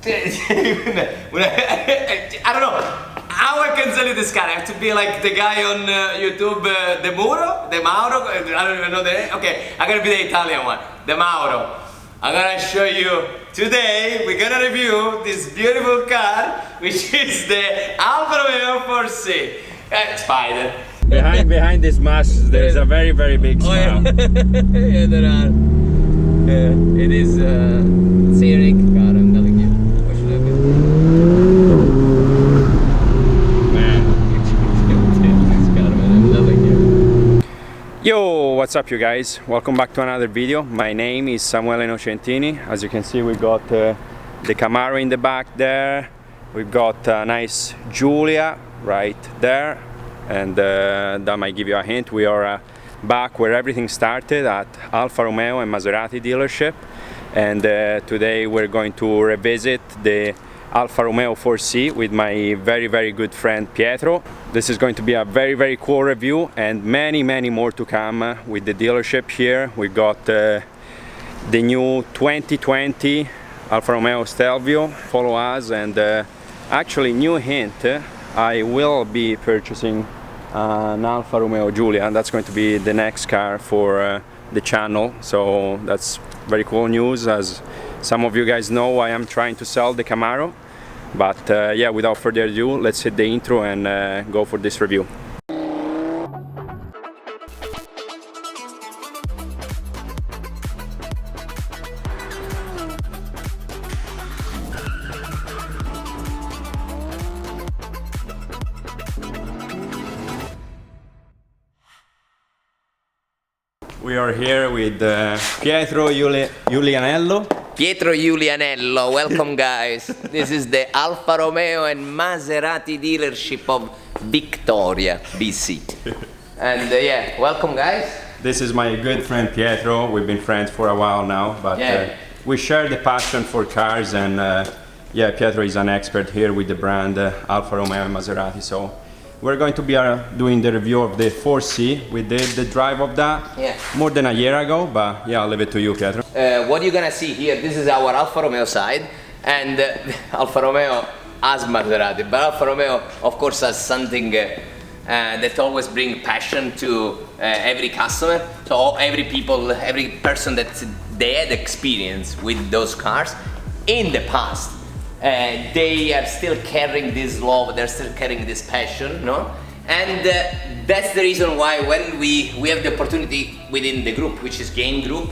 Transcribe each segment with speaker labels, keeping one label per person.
Speaker 1: I don't know how I can sell you this car. I have to be like the guy on YouTube, De Mauro, I don't even know the name. Okay, I'm gonna be the Italian one, De Mauro. I'm gonna show you today, we're gonna review this beautiful car, which is the Alfa Romeo 4C. Spider.
Speaker 2: Behind this mask, there's a very, very big smile.
Speaker 1: Yeah, there are. It is scenic car, I'm telling you. What should I do?
Speaker 2: Man.
Speaker 1: This car, man, I'm telling you.
Speaker 2: Yo, what's up you guys? Welcome back to another video. My name is Samuele Innocentini. As you can see, we got the Camaro in the back there. We've got a nice Giulia right there. And that might give you a hint. We are back where everything started, at Alfa Romeo and Maserati dealership. And today we're going to revisit the Alfa Romeo 4C with my very, very good friend Pietro. This is going to be a very, very cool review, and many, many more to come with the dealership here. We got the new 2020 Alfa Romeo Stelvio. Follow us, and actually, new hint, I will be purchasing an Alfa Romeo Giulia, and that's going to be the next car for the channel. So that's very cool news. As some of you guys know, I am trying to sell the Camaro. But yeah, without further ado, let's hit the intro and go for this review. We are here with Pietro Julianello.
Speaker 1: Pietro Julianello, welcome guys. This is the Alfa Romeo and Maserati dealership of Victoria, BC. And yeah, welcome guys.
Speaker 2: This is my good friend Pietro. We've been friends for a while now, but we share the passion for cars, and yeah, Pietro is an expert here with the brand Alfa Romeo and Maserati. So we're going to be doing the review of the 4C. We did the drive of that more than a year ago, but yeah, I'll leave it to you, Pietro.
Speaker 1: What you're gonna see here, this is our Alfa Romeo side, and Alfa Romeo has Maserati, but Alfa Romeo of course has something that always brings passion to every customer. So every person that they had experience with those cars in the past, they are still carrying this love, they're still carrying this passion, no? And that's the reason why when we have the opportunity within the group, which is Game Group,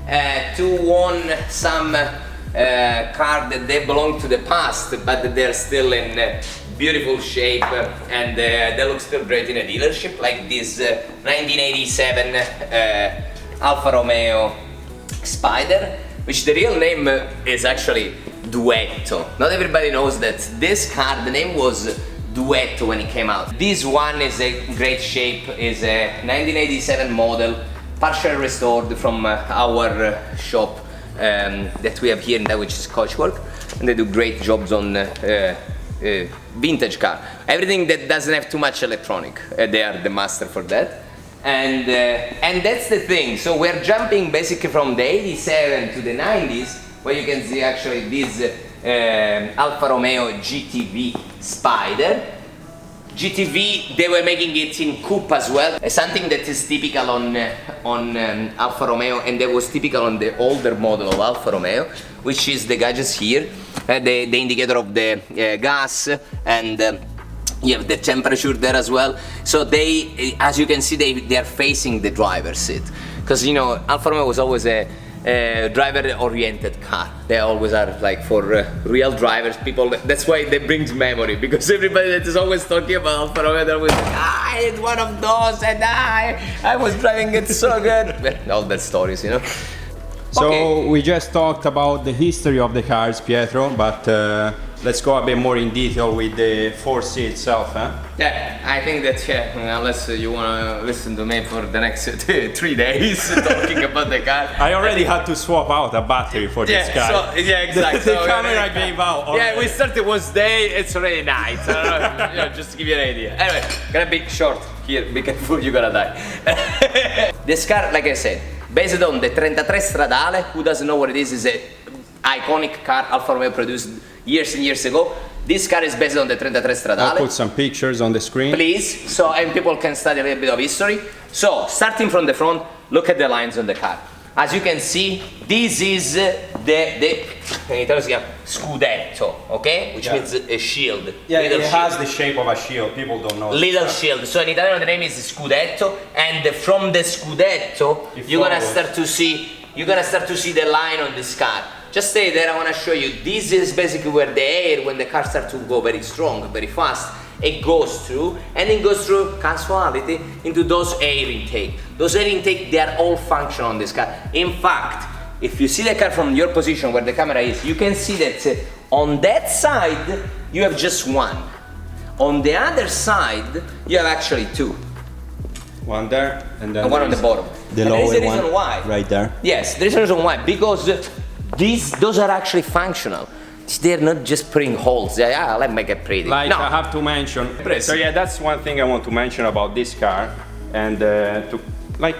Speaker 1: to own some car that they belong to the past, but they're still in beautiful shape, and they look still great in a dealership, like this 1987 Alfa Romeo Spider, which the real name is actually Duetto. Not everybody knows that this car, the name was Duetto when it came out. This one is a great shape, is a 1987 model, partially restored from our shop that we have here in that, which is Coachwork, and they do great jobs on vintage car. Everything that doesn't have too much electronic, they are the master for that. And that's the thing. So we're jumping basically from the 87 to the 90s, where you can see actually this Alfa Romeo GTV Spider. GTV, they were making it in coupe as well, something that is typical on Alfa Romeo, and that was typical on the older model of Alfa Romeo, which is the gadgets here, the indicator of the gas, and you have the temperature there as well. So they, as you can see, they are facing the driver's seat, because you know Alfa Romeo was always a driver-oriented car. They always are like for real drivers, people. That's why they brings memory, because everybody that is always talking about Alfa Romeo, they're always like, I had one of those, and I was driving it so good. All that stories, you know.
Speaker 2: So we just talked about the history of the cars, Pietro, but let's go a bit more in detail with the 4C itself, huh?
Speaker 1: Yeah, I think that, unless you want to listen to me for the next 3 days talking about the car.
Speaker 2: I already had to swap out a battery for this car.
Speaker 1: So, yeah, exactly.
Speaker 2: The camera gave out already.
Speaker 1: Yeah, we started, was day, it's already night. I don't know, you know, just to give you an idea. Anyway, gonna be short here, be careful, you're gonna die. This car, like I said, based on the 33 Stradale, who doesn't know what it is a iconic car Alfa Romeo produced years and years ago. This car is based on the 33 Stradale.
Speaker 2: I'll put some pictures on the screen.
Speaker 1: Please, so and people can study a little bit of history. So, starting from the front, look at the lines on the car. As you can see, this is the in Italian si chiama scudetto, okay? Which means a shield.
Speaker 2: Yeah,
Speaker 1: little
Speaker 2: it
Speaker 1: shield.
Speaker 2: has the shape of a shield. People don't know.
Speaker 1: Little shield. So in Italian the name is scudetto, and from the scudetto you're gonna start to see the line on this car. Just stay there. I want to show you. This is basically where the air, when the car starts to go very strong, very fast, it goes through, and it goes through casuality into those air intake. Those air intake, they are all functional on this car. In fact, if you see the car from your position where the camera is, you can see that on that side you have just one. On the other side you have actually two.
Speaker 2: One there, and then
Speaker 1: one on the bottom.
Speaker 3: The
Speaker 1: and
Speaker 3: lower
Speaker 1: there is a reason
Speaker 3: one,
Speaker 1: why.
Speaker 3: right there.
Speaker 1: Yes, there is a reason why. Because those are actually functional. They're not just putting holes. Yeah, let me make it pretty.
Speaker 2: Like
Speaker 1: no.
Speaker 2: I have to mention. So yeah, that's one thing I want to mention about this car, and to like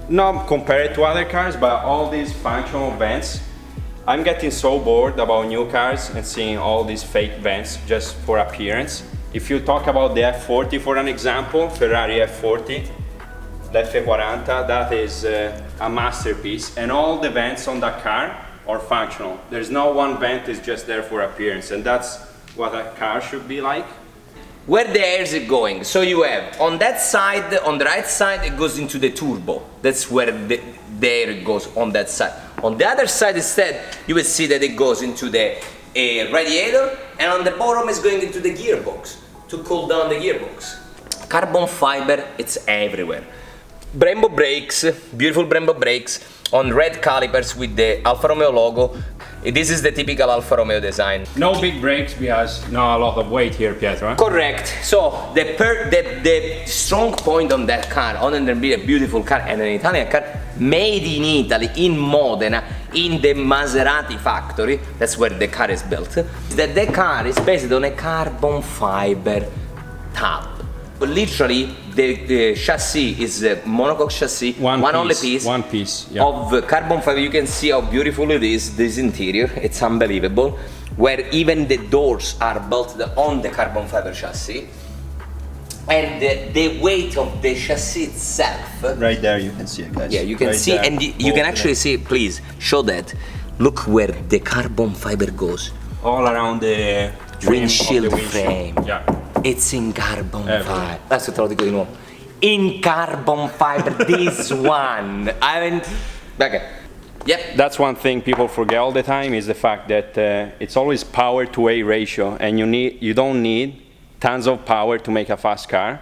Speaker 2: not compare it to other cars, but all these functional vents. I'm getting so bored about new cars and seeing all these fake vents just for appearance. If you talk about the F40 for an example, Ferrari F40, the F40, that is a masterpiece, and all the vents on that car are functional. There's no one vent is just there for appearance, and that's what a car should be like.
Speaker 1: Where the air is going? So you have on that side, on the right side, it goes into the turbo. That's where the air goes on that side. On the other side instead, you will see that it goes into the radiator, and on the bottom is going into the gearbox to cool down the gearbox. Carbon fiber, it's everywhere. Brembo brakes, beautiful Brembo brakes on red calipers with the Alfa Romeo logo. This is the typical Alfa Romeo design.
Speaker 2: No big brakes because not a lot of weight here, Pietro. Eh?
Speaker 1: Correct. So the strong point on that car, other than being a beautiful car and an Italian car, made in Italy, in Modena, in the Maserati factory, that's where the car is built, that the car is based on a carbon fiber tab. Literally, the chassis is a monocoque chassis, one piece yeah. Of carbon fiber. You can see how beautiful it is, this interior, it's unbelievable, where even the doors are built on the carbon fiber chassis, and the weight of the chassis itself.
Speaker 3: Right there you can see it, guys.
Speaker 1: Yeah, you can
Speaker 3: right
Speaker 1: see,
Speaker 3: there.
Speaker 1: and you can actually see, please, show that. Look where the carbon fiber goes.
Speaker 2: All around the
Speaker 1: windshield frame.
Speaker 2: Yeah.
Speaker 1: It's in carbon fiber. Adesso te lo dico di nuovo. In carbon fiber, this one. Okay. Yep.
Speaker 2: That's one thing people forget all the time is the fact that it's always power to weight ratio, and you don't need tons of power to make a fast car,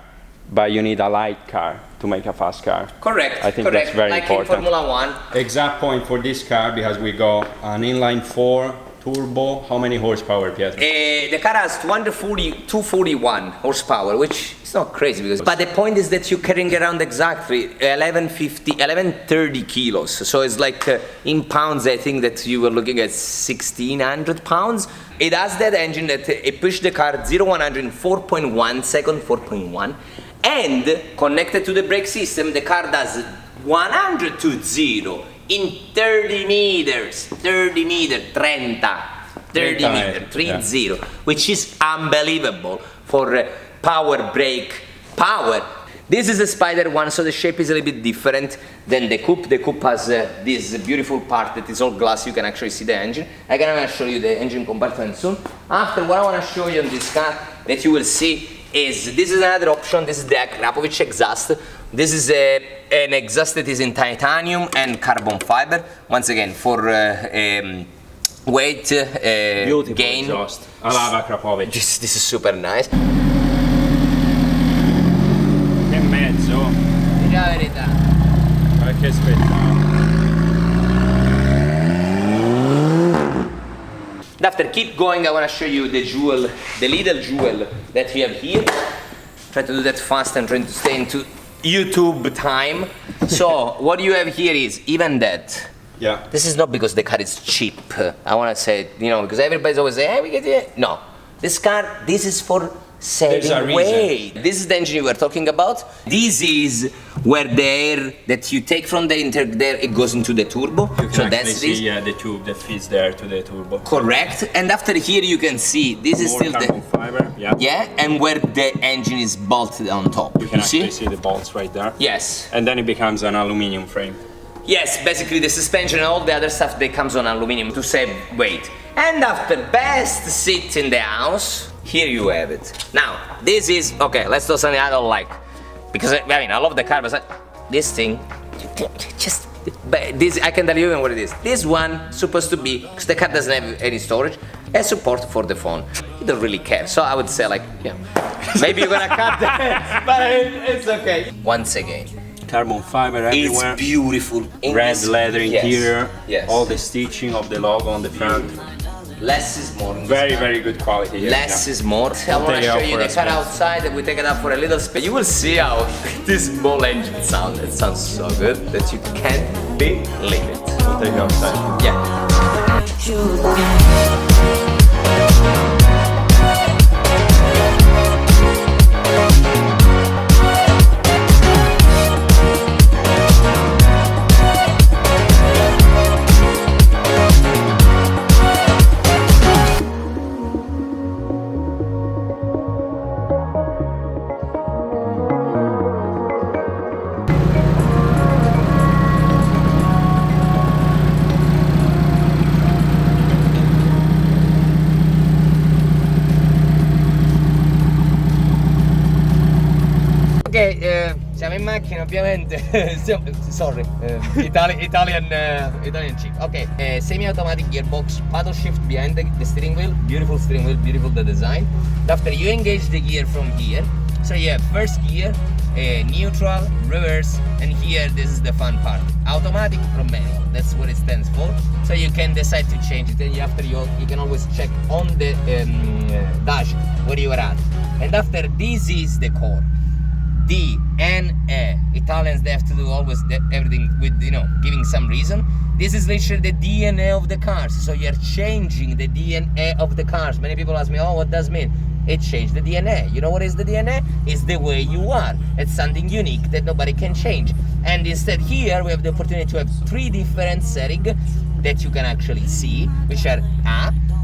Speaker 2: but you need a light car to make a fast car.
Speaker 1: Correct.
Speaker 2: I think
Speaker 1: correct.
Speaker 2: that's very
Speaker 1: like
Speaker 2: important.
Speaker 1: Like in Formula 1.
Speaker 2: Exact point for this car because we got an inline 4 turbo. How many horsepower, Pietro?
Speaker 1: The car has 241 horsepower, which is not crazy because. But the point is that you're carrying around exactly 1130 kilos. So it's like in pounds, I think that you were looking at 1600 pounds. It has that engine that it pushed the car 0-100 in 4.1 second, 4.1, and connected to the brake system, the car does 100 to 0 in 30 meters, 30 meters, 30, which is unbelievable for power brake power. This is a Spider one, so the shape is a little bit different than the coupe. The coupe has this beautiful part that is all glass. You can actually see the engine. I'm gonna show you the engine compartment soon. After, what I wanna show you on this car that you will see is, this is another option. This is the Akrapovic exhaust. This is an exhaust that is in titanium and carbon fiber. Once again, for weight gain.
Speaker 2: Exhaust. I love Akrapovic.
Speaker 1: This is super nice.
Speaker 2: Che mezzo.
Speaker 1: Di la verità.
Speaker 2: Ma che spettacolo.
Speaker 1: After keep going, I want to show you the jewel, the little jewel that we have here. Try to do that fast and trying to stay into YouTube time. So what you have here is even that.
Speaker 2: Yeah.
Speaker 1: This is not because the car is cheap. I want to say, you know, because everybody's always saying, hey, we get it. No, this car, this is for saving weight. This is the engine you were talking about. This is where the air that you take from the intake there, it goes into the turbo.
Speaker 2: So that's see, the tube that feeds there to the turbo.
Speaker 1: Correct. And after here you can see this is still the
Speaker 2: fiber. Yeah.
Speaker 1: And where the engine is bolted on top.
Speaker 2: You can actually see the bolts right there.
Speaker 1: Yes.
Speaker 2: And then it becomes an aluminum frame.
Speaker 1: Yes, basically the suspension and all the other stuff that comes on aluminum to save weight. And after best seat in the house, here you have it. Now, this is, okay, let's do something I don't like. Because, I mean, I love the car, but this thing, just, this, I can tell you even what it is. This one supposed to be, because the car doesn't have any storage, has support for the phone. You don't really care, so I would say like, yeah, maybe you're gonna cut that, but it's okay. Once again,
Speaker 2: carbon fiber everywhere.
Speaker 1: It's beautiful.
Speaker 2: Red leather interior.
Speaker 1: Yes.
Speaker 2: All the stitching of the logo on the front.
Speaker 1: Less is more.
Speaker 2: Very, very good quality. Here.
Speaker 1: Less is more. I want to show you the car outside and we take it out for a little spin. You will see how this small engine sounds. It sounds so good that you can't believe it.
Speaker 2: We'll take it outside.
Speaker 1: Yeah. Ok, siamo in macchina ovviamente, sorry, Italian cheap. Ok, semi-automatic gearbox, paddle shift behind the steering wheel, beautiful the design. After you engage the gear from here, so you have first gear, neutral, reverse, and here this is the fun part. Automatic from manual, that's what it stands for. So you can decide to change it, and after you can always check on the dash where you are at. And after this is the core. D, N, E. Italians, they have to do always everything with, you know, giving some reason. This is literally the DNA of the cars. So you're changing the DNA of the cars. Many people ask me, oh, what does it mean? It changed the DNA. You know what is the DNA? It's the way you are. It's something unique that nobody can change. And instead here, we have the opportunity to have 3 different settings that you can actually see, which are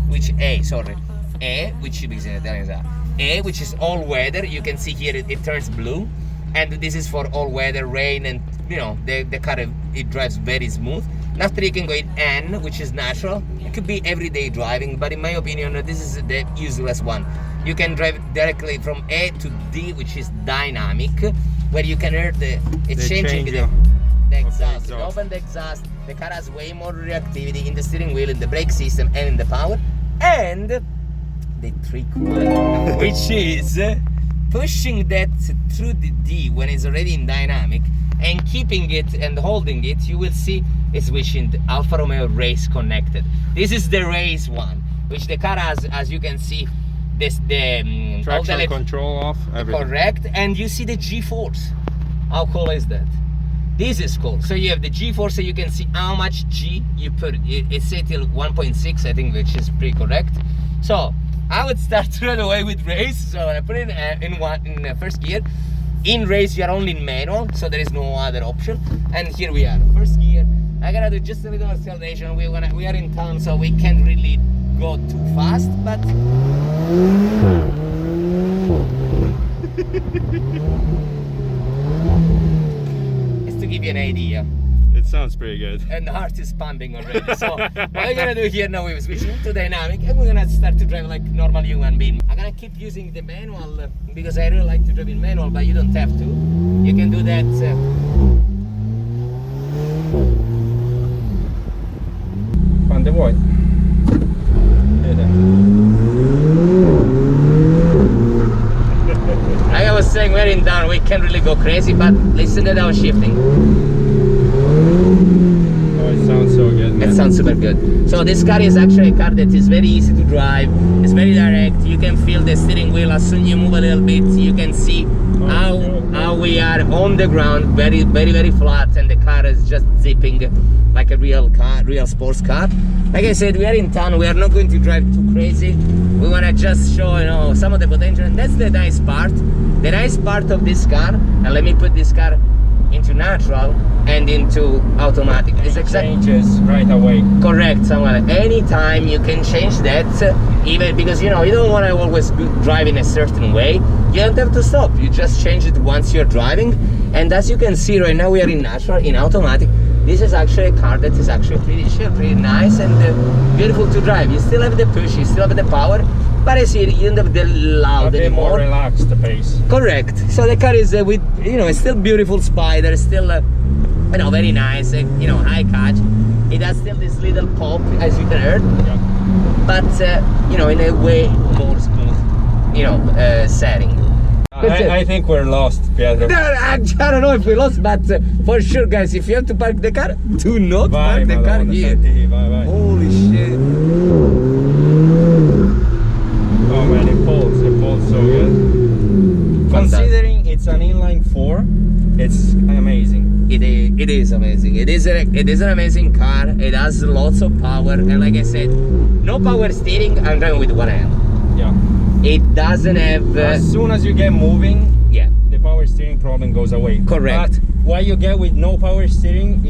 Speaker 1: which is in Italian, A, which is all weather. You can see here it turns blue, and this is for all weather, rain, and you know the car, it drives very smooth. And after you can go in N, which is natural. It could be everyday driving, but in my opinion this is the useless one. You can drive directly from A to D, which is dynamic, where you can hear the exhaust. You open the exhaust, the car has way more reactivity in the steering wheel, in the brake system, and in the power. And the trick one, which is pushing that through the D when it's already in dynamic and keeping it and holding it, you will see it's switching the Alfa Romeo Race connected. This is the Race one, which the car has, as you can see,
Speaker 2: traction control off, everything.
Speaker 1: Correct, and you see the G-force. How cool is that? This is cool. So you have the G-force, so you can see how much G you put. It's set till 1.6, I think, which is pretty correct. So I would start right away with race. So I put it in first gear. In race, you are only in manual, so there is no other option. And here we are, first gear. I gotta do just a little acceleration. We are in town, so we can't really go too fast, but it's to give you an idea.
Speaker 2: It sounds pretty good.
Speaker 1: And the heart is pumping already. So what we're gonna do here now is switch to dynamic, and we're gonna start to drive like normal human being. I'm gonna keep using the manual because I really like to drive in manual, but you don't have to. You can do that.
Speaker 2: Quando vuoi.
Speaker 1: Like I was saying, we're in down, we can't really go crazy, but listen to that shifting.
Speaker 2: Oh, it sounds so good, man.
Speaker 1: It sounds super good. So this car is actually a car that is very easy to drive. It's very direct. You can feel the steering wheel as soon as you move a little bit. You can see how we are on the ground, very, very, very flat, and the car is just zipping like a real car, real sports car. Like I said, we are in town. We are not going to drive too crazy. we want to just show, you know, some of the potential, and that's the nice part. The nice part of this car, and let me put this car into natural and into automatic.
Speaker 2: It's changes right away.
Speaker 1: Correct, Samuel. Anytime you can change that, even because you know you don't want to always drive in a certain way. You don't have to stop. You just change it once you're driving. And as you can see right now, we are in natural, in automatic. This is actually a car that is actually pretty chill, pretty nice, and beautiful to drive. You still have the push, you still have the power, but I see you don't have the loud anymore.
Speaker 2: More relaxed the pace.
Speaker 1: Correct. So the car is with, you know, it's still beautiful spider, still you know, very nice, you know, high catch. It has still this little pop, as you can hear, but you know, in a way more smooth, you know, setting.
Speaker 2: I think we're lost, Pietro.
Speaker 1: I don't know if we lost, but for sure, guys, if you have to park the car, do not park the car here.
Speaker 2: Bye.
Speaker 1: Holy shit.
Speaker 2: Oh man, it pulls so good. Considering it's an inline 4, it's amazing.
Speaker 1: It is amazing. It is an amazing car. It has lots of power, and like I said, no power steering. I'm driving with one hand.
Speaker 2: Yeah.
Speaker 1: It doesn't have.
Speaker 2: As soon as you get moving,
Speaker 1: yeah,
Speaker 2: the power steering problem goes away.
Speaker 1: Correct.
Speaker 2: But what you get with no power steering,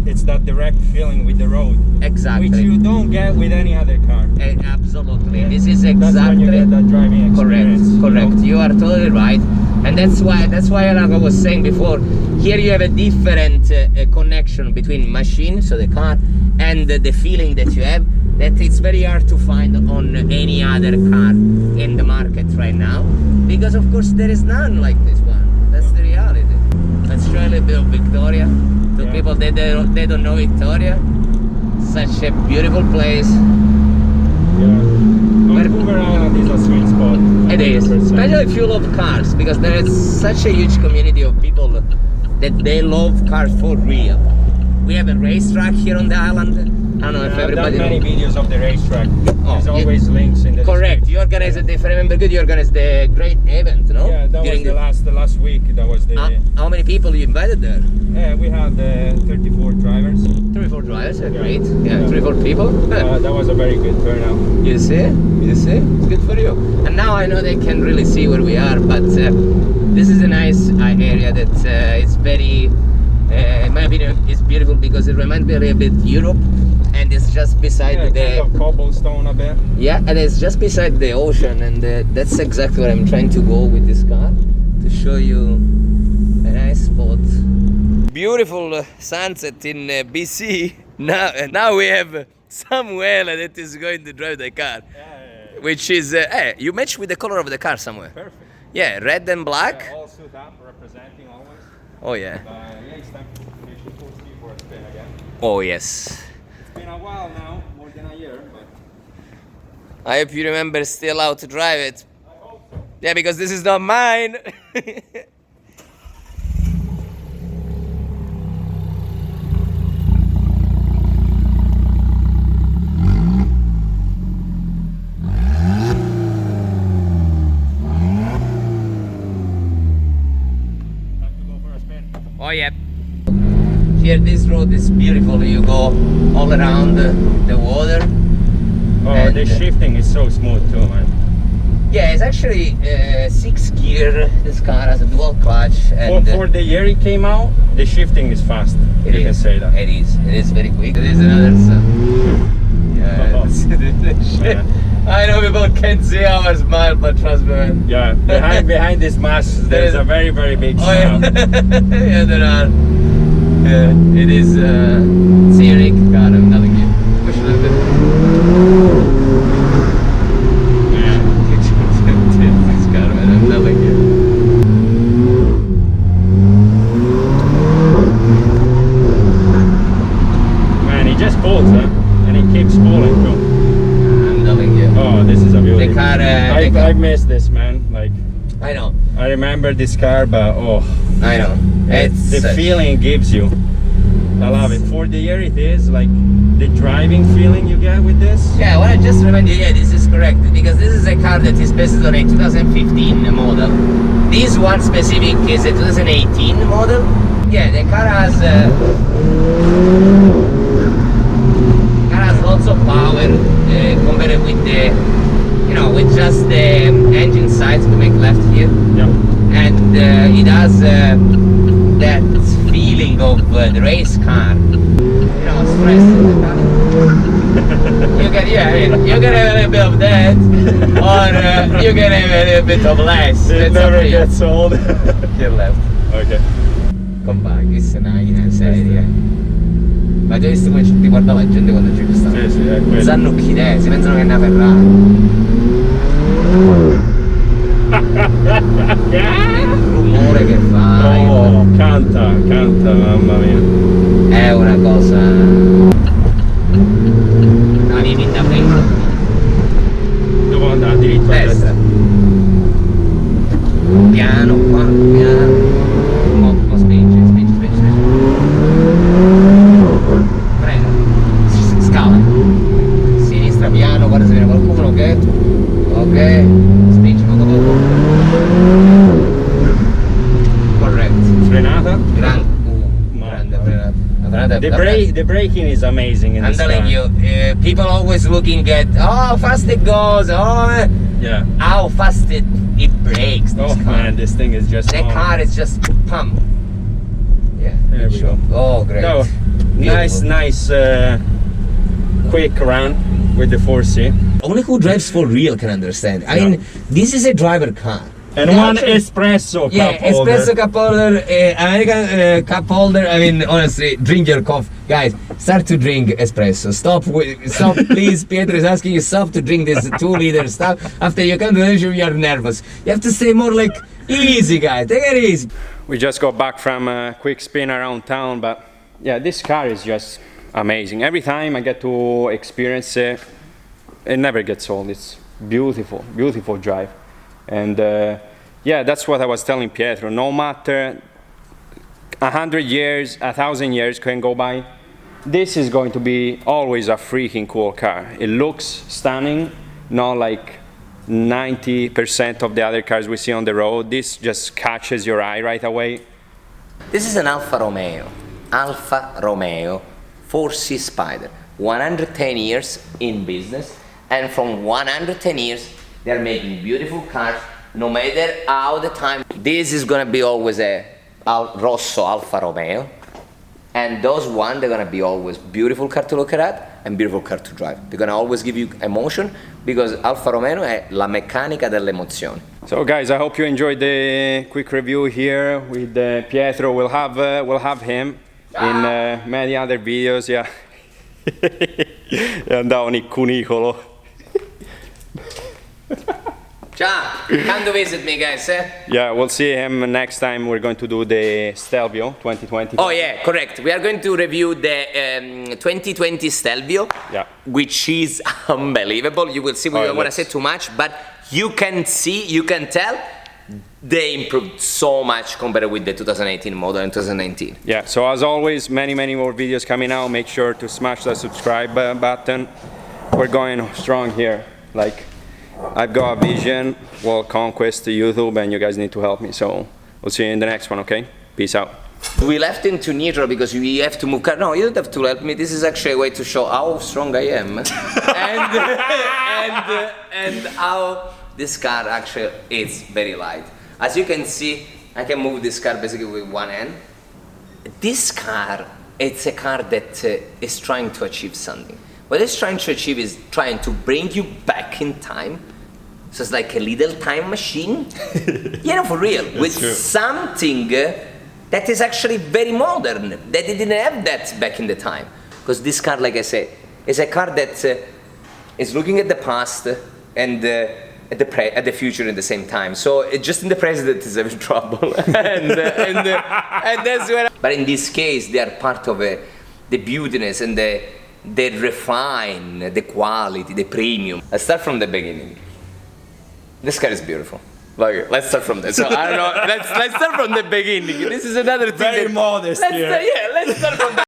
Speaker 2: it's that direct feeling with the road.
Speaker 1: Exactly.
Speaker 2: Which you don't get with any other car.
Speaker 1: Absolutely. Yeah. This is exactly.
Speaker 2: That's when you get that driving experience.
Speaker 1: Correct. You are totally right. And that's why, like I was saying before, here you have a different connection between machine, so the car, and the feeling that you have, that it's very hard to find on any other car in the market right now, because of course there is none like this one. That's the reality. Let's show a little bit of Victoria to people that they don't know Victoria. Such a beautiful place.
Speaker 2: Yeah. Vancouver Island is a sweet spot.
Speaker 1: It is,
Speaker 2: 100%.
Speaker 1: especially if you love cars, because there is such a huge community of people that they love cars for real. We have a racetrack here on the island. I don't know if everybody
Speaker 2: I've done many videos of the racetrack.
Speaker 1: Oh,
Speaker 2: There's always links in the
Speaker 1: correct. You organized it, if I remember good, you organized the great event, no?
Speaker 2: Yeah, that was the last week. That was the.
Speaker 1: How many people you invited there?
Speaker 2: Yeah, we had 34 drivers.
Speaker 1: 34 drivers, great. Yeah, 34 people.
Speaker 2: That was a very good turnout.
Speaker 1: You see? It's good for you. And now I know they can really see where we are, but this is a nice area that is very, in my opinion, is beautiful because it reminds me a little bit Europe, and it's just beside the
Speaker 2: kind of cobblestone a bit.
Speaker 1: Yeah, and it's just beside the ocean, and that's exactly where I'm trying to go with this car, to show you a nice spot. Beautiful sunset in BC. Now we have Samuel that is going to drive the car, which is you match with the color of the car, Samuel.
Speaker 2: Perfect.
Speaker 1: Yeah, red and black.
Speaker 2: Yeah, all suit up, representing always.
Speaker 1: Oh yeah.
Speaker 2: Yeah, it's time to full speed for a spin again.
Speaker 1: Oh yes.
Speaker 2: It's been a while now, more than a year, but
Speaker 1: I hope you remember still how to drive it.
Speaker 2: I hope so.
Speaker 1: Yeah, because this is not mine. Oh yeah. Here this road is beautiful. You go all around the water.
Speaker 2: Oh, and the shifting is so smooth too, man.
Speaker 1: Yeah, it's actually 6 gear. This car has a dual clutch. And
Speaker 2: for the year it came out, the shifting is fast. You can say that.
Speaker 1: It is very quick. There is another yeah. I know people can't see our smile, but trust me, man.
Speaker 2: Yeah, behind this mask, there's a very, very big smile.
Speaker 1: Yeah, there are. It is scenic. God, I'm telling you. Push a little bit. Yeah, this car, man, I'm telling you.
Speaker 2: Man, he just pulls, huh? And he keeps pulling too.
Speaker 1: Oh,
Speaker 2: this is a beauty.
Speaker 1: The car,
Speaker 2: I missed this, man. Like,
Speaker 1: I know.
Speaker 2: I remember this car, but oh,
Speaker 1: I know. It's
Speaker 2: the feeling it gives you. I love it. For the year it is, like the driving feeling you get with this.
Speaker 1: Yeah, well, I just remind you, yeah, this is correct, because this is a car that is based on a 2015 model. This one specific is a 2018 model. Yeah, the car has lots of power compared with the, know, with just the engine sides to make left here.
Speaker 2: Yeah.
Speaker 1: And it has that feeling of the race car. You know, stress in the car. You can have a little bit of that, or you can have a little bit of less.
Speaker 2: It never gets old.
Speaker 1: Here left.
Speaker 2: Ok.
Speaker 1: Compa, questa è una serie. Ma già visto come ti guarda la gente quando ci sta?
Speaker 2: Sì, sì, è quello.
Speaker 1: Sanno chi è, si pensano che è una Ferrari. Il rumore che fa.
Speaker 2: Oh, canta, mamma mia.
Speaker 1: È una cosa. No, vieni da prima.
Speaker 2: Devo andare diritto a destra.
Speaker 1: Piano qua, piano. Mo spingi. Frena. Scala. Sinistra piano, guarda se viene qualcuno, ok? Ok. Spingi poco poco. Corretto.
Speaker 2: Frenata.
Speaker 1: Grande frenata.
Speaker 2: The braking is amazing in
Speaker 1: I'm
Speaker 2: this
Speaker 1: telling
Speaker 2: car.
Speaker 1: you, people always looking at how fast it goes,
Speaker 2: Yeah.
Speaker 1: how fast it breaks. This
Speaker 2: Oh
Speaker 1: car.
Speaker 2: man, this thing is just
Speaker 1: The
Speaker 2: on.
Speaker 1: car is just pump. Yeah,
Speaker 2: There we go.
Speaker 1: Oh, great.
Speaker 2: No, nice quick run with the 4C.
Speaker 1: Only who drives for real can understand. I mean, this is a driver car.
Speaker 2: And
Speaker 1: The
Speaker 2: one
Speaker 1: actual-
Speaker 2: espresso
Speaker 1: Yeah,
Speaker 2: cup holder.
Speaker 1: espresso cup holder, American cup holder. I mean, honestly, drink your coffee, guys. Start to drink espresso. Stop, please. Pietro is asking you stop to drink this 2-liter stuff. After you come to the relationship, you are nervous. You have to stay more like easy, guys. Take it easy.
Speaker 2: We just got back from a quick spin around town, but yeah, this car is just amazing. Every time I get to experience it, it never gets old. It's beautiful, beautiful drive. And yeah, that's what I was telling Pietro. No matter 100 years, 1,000 years can go by, this is going to be always a freaking cool car. It looks stunning, not like 90% of the other cars we see on the road. This just catches your eye right away.
Speaker 1: This is an Alfa Romeo. Alfa Romeo 4C Spider. 110 years in business, and from 110 years they're making beautiful cars no matter how the time. This is gonna be always a Rosso Alfa Romeo, and those one they're gonna be always beautiful car to look at and beautiful car to drive. They're gonna always give you emotion because Alfa Romeo è la meccanica delle emozioni.
Speaker 2: So guys, I hope you enjoyed the quick review here with Pietro. We'll have him in many other videos. Yeah. È andato nel cunicolo.
Speaker 1: Ciao, come to visit me, guys.
Speaker 2: Yeah, we'll see him next time. We're going to do the Stelvio 2020.
Speaker 1: Oh yeah, correct. We are going to review the 2020 Stelvio,
Speaker 2: Yeah.
Speaker 1: which is unbelievable. You will see. We
Speaker 2: Oh,
Speaker 1: don't want to
Speaker 2: let's-
Speaker 1: say too much, but you can see, you can tell, they improved so much compared with the 2018 model and 2019.
Speaker 2: Yeah, so as always, many more videos coming out. Make sure to smash the subscribe button. We're going strong here. Like, I've got a vision, we'll conquest YouTube, and you guys need to help me. So we'll see you in the next one, okay? Peace out.
Speaker 1: We left into neutral because we have to move car. No, you don't have to help me. This is actually a way to show how strong I am and how this car actually is very light. As you can see, I can move this car basically with one hand. This car, it's a car that is trying to achieve something. What it's trying to achieve is trying to bring you back in time. So it's like a little time machine. You know, for real. With
Speaker 2: true.
Speaker 1: something that is actually very modern. That they didn't have that back in the time. Because this car, like I said, is a car that is looking at the past and at the future at the same time. So just in the present is having trouble. and that's where. But in this case, they are part of the beautiness and the refine, the quality, the premium. Let's start from the beginning. This car is beautiful. Like, let's start from that. So I don't know. Let's start from the beginning. This is another thing.
Speaker 2: Very modest here.
Speaker 1: Let's start from that.